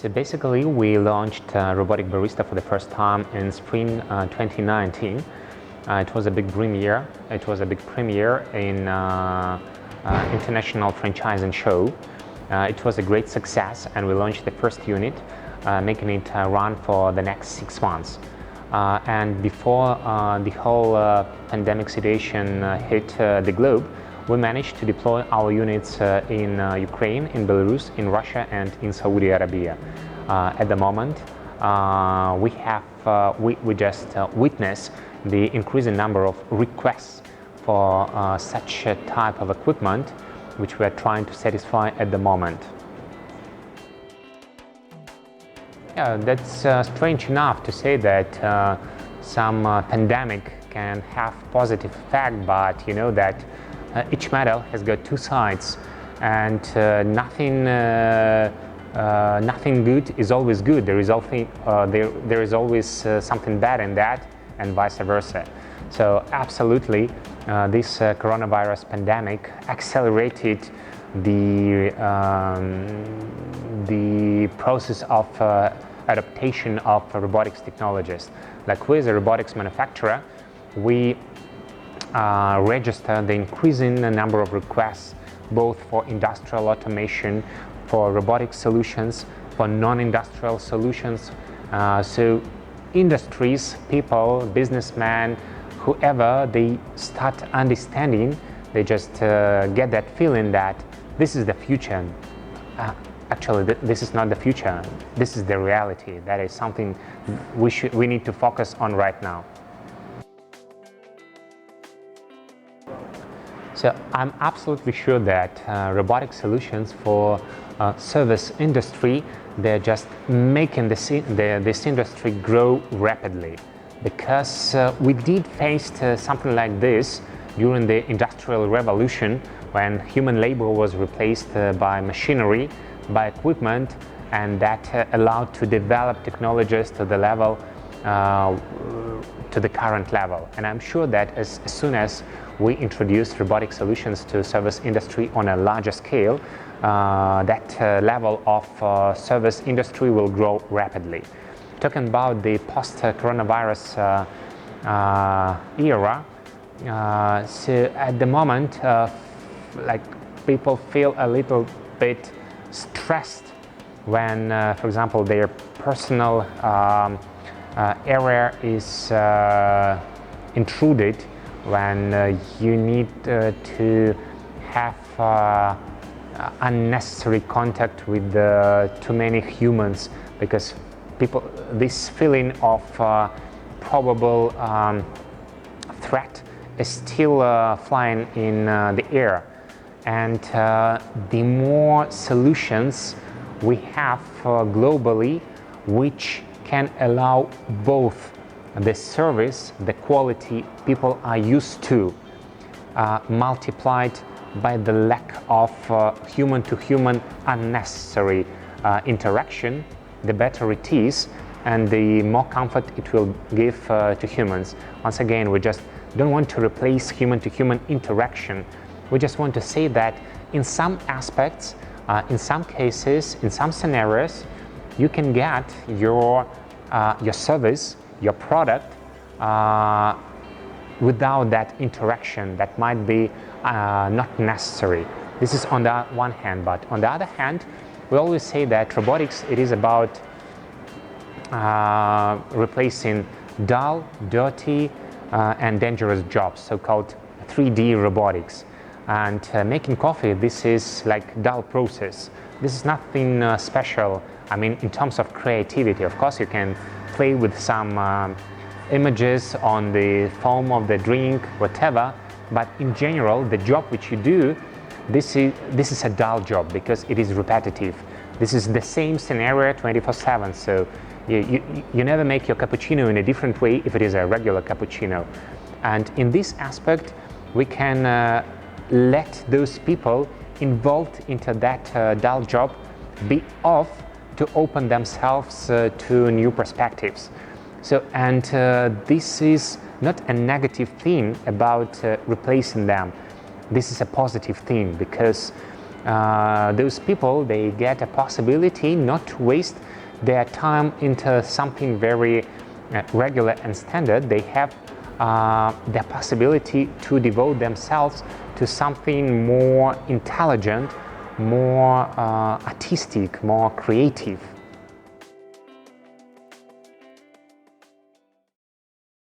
So basically, we launched Robotic Barista for the first time in spring 2019. It was a big premiere. It was a big premiere in international franchising show. It was a great success, and we launched the first unit, making it run for the next 6 months. And before the whole pandemic situation hit the globe, we managed to deploy our units in Ukraine, in Belarus, in Russia, and in Saudi Arabia. At the moment, we just witness the increasing number of requests for such a type of equipment, which we are trying to satisfy at the moment. Yeah, that's strange enough to say that some pandemic can have positive effect, but you know that each medal has got two sides, and nothing good is always good. There is always something bad in that, and vice versa. So absolutely, this coronavirus pandemic accelerated the process of adaptation of robotics technologies. Like we as a robotics manufacturer, we register the increasing number of requests both for industrial automation, for robotic solutions, for non-industrial solutions. So industries, people, businessmen, whoever, they start understanding, they just get that feeling that this is the future. Actually, this is not the future, this is the reality. That is something we need to focus on right now. So I'm absolutely sure that robotic solutions for service industry, they're just making this industry grow rapidly, because we did face something like this during the Industrial Revolution, when human labor was replaced by machinery, by equipment, and that allowed to develop technologies to the level, to the current level. And I'm sure that as soon as we introduce robotic solutions to service industry on a larger scale, that level of service industry will grow rapidly. Talking about the post-coronavirus era, so at the moment, like people feel a little bit stressed when, for example, their personal area is intruded, when you need to have unnecessary contact with too many humans, because this feeling of probable threat is still flying in the air. And the more solutions we have globally, which can allow both the service, the quality people are used to, multiplied by the lack of human-to-human unnecessary interaction, the better it is, and the more comfort it will give to humans. Once again, we just don't want to replace human-to-human interaction. We just want to say that in some aspects, in some cases, in some scenarios, you can get your service, your product, without that interaction that might be not necessary. This is on the one hand, but on the other hand, we always say that robotics, it is about replacing dull, dirty, and dangerous jobs, so-called 3D robotics. And making coffee, this is like dull process. This is nothing special. I mean, in terms of creativity, of course, you can play with some images on the foam of the drink, whatever. But in general, the job which you do, this is a dull job, because it is repetitive. This is the same scenario 24/7. So you never make your cappuccino in a different way if it is a regular cappuccino. And in this aspect, we can let those people involved into that dull job be off to open themselves to new perspectives. So, and this is not a negative thing about replacing them. This is a positive thing, because those people, they get a possibility not to waste their time into something very regular and standard. They have the possibility to devote themselves to something more intelligent, more artistic, more creative.